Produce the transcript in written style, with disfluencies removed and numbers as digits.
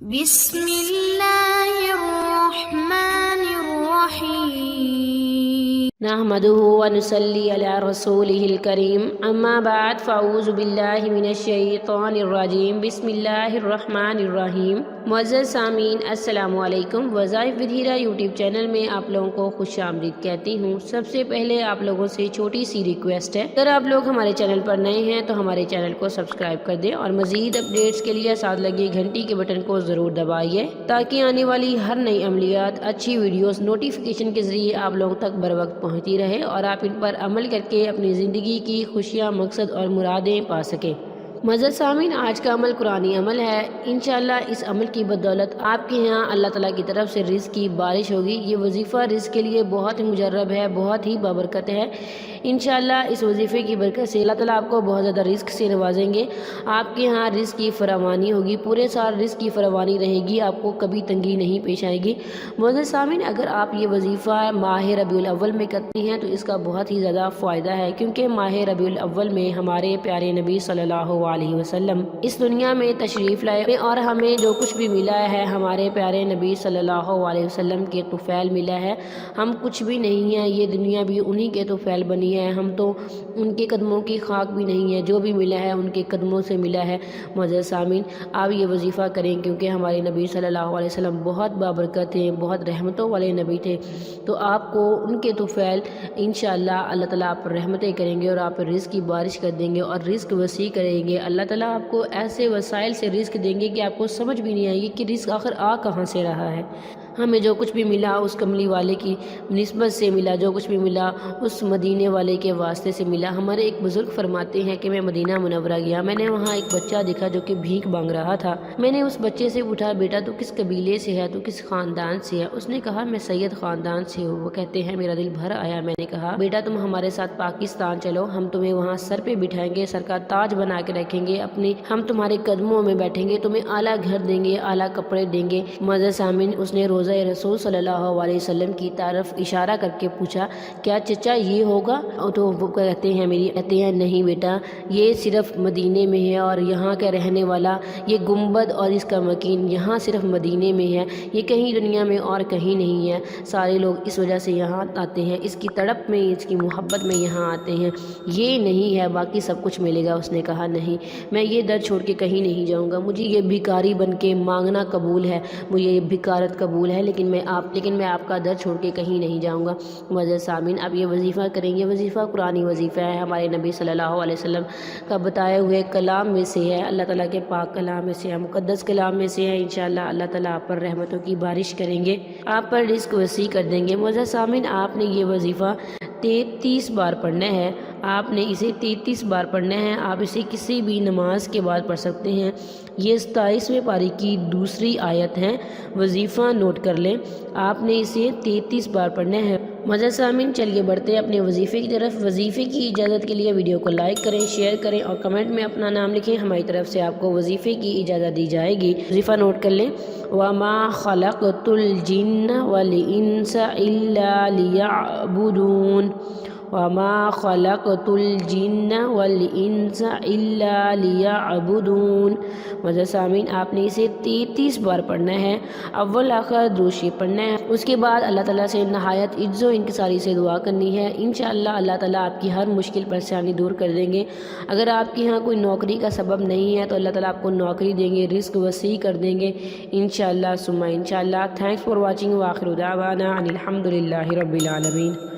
بسم اللہ الرحمن الرحیم نحمده ونصلي على رسوله الكريم اما بعد فاعوذ باللہ من الشیطان الرجیم بسم اللہ الرحمن الرحیم۔ معزز سامعین السلام علیکم۔ وظائف ود ہیرا یوٹیوب چینل میں آپ لوگوں کو خوش آمدید کہتی ہوں۔ سب سے پہلے آپ لوگوں سے چھوٹی سی ریکویسٹ ہے، اگر آپ لوگ ہمارے چینل پر نئے ہیں تو ہمارے چینل کو سبسکرائب کر دیں اور مزید اپڈیٹس کے لیے ساتھ لگے گھنٹی کے بٹن کو ضرور دبائیے تاکہ آنے والی ہر نئی عملیات، اچھی ویڈیوز نوٹیفیکیشن کے ذریعے آپ لوگوں تک بر وقت پہنچتی رہے اور آپ ان پر عمل کر کے اپنی زندگی کی خوشیاں، مقصد اور مرادیں پا سکیں۔ معزز سامعین، آج کا عمل قرآنی عمل ہے۔ انشاءاللہ اس عمل کی بدولت آپ کے یہاں اللہ تعالیٰ کی طرف سے رزق کی بارش ہوگی۔ یہ وظیفہ رزق کے لیے بہت ہی مجرب ہے، بہت ہی بابرکت ہے۔ انشاءاللہ اس وظیفے کی برکت سے اللہ تعالیٰ آپ کو بہت زیادہ رزق سے نوازیں گے۔ آپ کے یہاں رزق کی فراوانی ہوگی، پورے سال رزق کی فراوانی رہے گی، آپ کو کبھی تنگی نہیں پیش آئے گی۔ معزز سامعین، اگر آپ یہ وظیفہ ماہ ربیع الاول میں کرتے ہیں تو اس کا بہت ہی زیادہ فائدہ ہے، کیونکہ ماہ ربیع الاول میں ہمارے پیارے نبی صلی اللہ علیہ وسلم اس دنیا میں تشریف لائے اور ہمیں جو کچھ بھی ملا ہے ہمارے پیارے نبی صلی اللہ علیہ وسلم کے طفیل ملا ہے۔ ہم کچھ بھی نہیں ہیں، یہ دنیا بھی انہی کے طفیل بنی ہے، ہم تو ان کے قدموں کی خاک بھی نہیں ہے، جو بھی ملا ہے ان کے قدموں سے ملا ہے۔ معزز سامعین، آپ یہ وظیفہ کریں، کیونکہ ہمارے نبی صلی اللہ علیہ وسلم بہت بابرکت تھے، بہت رحمتوں والے نبی تھے، تو آپ کو ان کے طفیل انشاءاللہ اللہ تعالیٰ آپ پر رحمتیں کریں گے اور آپ پر رزق کی بارش کر دیں گے اور رزق وسیع کریں گے۔ اللہ تعالیٰ آپ کو ایسے وسائل سے رزق دیں گے کہ آپ کو سمجھ بھی نہیں آئے گی کہ رزق آخر آ کہاں سے رہا ہے۔ ہمیں جو کچھ بھی ملا اس کملی والے کی نسبت سے ملا، جو کچھ بھی ملا اس مدینے والے کے واسطے سے ملا۔ ہمارے ایک بزرگ فرماتے ہیں کہ میں مدینہ منورہ گیا، میں نے وہاں ایک بچہ دیکھا جو کہ بھیک مانگ رہا تھا۔ میں نے اس بچے سے پوچھا، بیٹا تو کس قبیلے سے ہے، تو کس خاندان سے ہے؟ اس نے کہا میں سید خاندان سے ہوں۔ وہ کہتے ہیں میرا دل بھر آیا۔ میں نے کہا بیٹا تم ہمارے ساتھ پاکستان چلو، ہم تمہیں وہاں سر پہ بٹھائیں گے، سر کا تاج بنا کے رکھیں گے، ہم تمہارے قدموں میں بیٹھیں گے، تمہیں اعلیٰ گھر دیں گے، اعلیٰ کپڑے دیں گے۔ معزز سامعین، اس نے روضہ رسول صلی اللہ علیہ وسلم کی طرف اشارہ کر کے پوچھا کیا چچا یہ ہوگا؟ تو وہ کہتے ہیں نہیں بیٹا، یہ صرف مدینے میں ہے اور یہاں کا رہنے والا، یہ گنبد اور اس کا مکین یہاں صرف مدینے میں ہے، یہ کہیں دنیا میں اور کہیں نہیں ہے۔ سارے لوگ اس وجہ سے یہاں آتے ہیں، اس کی تڑپ میں، اس کی محبت میں یہاں آتے ہیں، یہ نہیں ہے باقی سب کچھ ملے گا۔ اس نے کہا نہیں، میں یہ در چھوڑ کے کہیں نہیں جاؤں گا، مجھے یہ بھکاری بن کے مانگنا قبول ہے، مجھے یہ بھکارت قبول ہے، لیکن میں آپ کا در چھوڑ کے کہیں نہیں جاؤں گا۔ معزز سامعین، اب یہ وظیفہ کریں گے، وظیفہ قرآنی وظیفہ ہے، ہمارے نبی صلی اللہ علیہ وسلم کا بتائے ہوئے کلام میں سے ہے، اللہ تعالیٰ کے پاک کلام میں سے ہے، مقدس کلام میں سے ہے۔ انشاءاللہ اللہ تعالیٰ آپ پر رحمتوں کی بارش کریں گے، آپ پر رزق وسیع کر دیں گے۔ معزز سامعین، آپ نے یہ وظیفہ 33 بار پڑھنا ہے، آپ نے اسے 33 بار پڑھنا ہے۔ آپ اسے کسی بھی نماز کے بعد پڑھ سکتے ہیں۔ یہ 27ویں پاری کی دوسری آیت ہے، وظیفہ نوٹ کر لیں، آپ نے اسے 33 بار پڑھنا ہے۔ معزز سامعین، چلیے بڑھتے ہیں اپنے وظیفے کی طرف۔ وظیفے کی اجازت کے لیے ویڈیو کو لائک کریں، شیئر کریں اور کمنٹ میں اپنا نام لکھیں، ہماری طرف سے آپ کو وظیفے کی اجازت دی جائے گی۔ وظیفہ نوٹ کر لیں، وَمَا خَلَقْتُ الْجِنَّ وَالْإِنسَ إِلَّا لِيَعْبُدُونَ وَمَا خَلَقْتُ الْجِنَّ وَالْإِنسَ إِلَّا لِيَعْبُدُونَ۔ معزز سامعین، آپ نے اسے 33 بار پڑھنا ہے، اول آخر درود شریف پڑھنا ہے، اس کے بعد اللہ تعالیٰ سے نہایت عجز و انکساری سے دعا کرنی ہے۔ انشاءاللہ اللہ تعالیٰ آپ کی ہر مشکل پریشانی دور کر دیں گے۔ اگر آپ کے ہاں کوئی نوکری کا سبب نہیں ہے تو اللہ تعالیٰ آپ کو نوکری دیں گے، رزق وسیع کر دیں گے انشاءاللہ ثم انشاءاللہ۔ تھینکس فار واچنگ، وآخر دعوانا ان الحمد للہ رب العالمین۔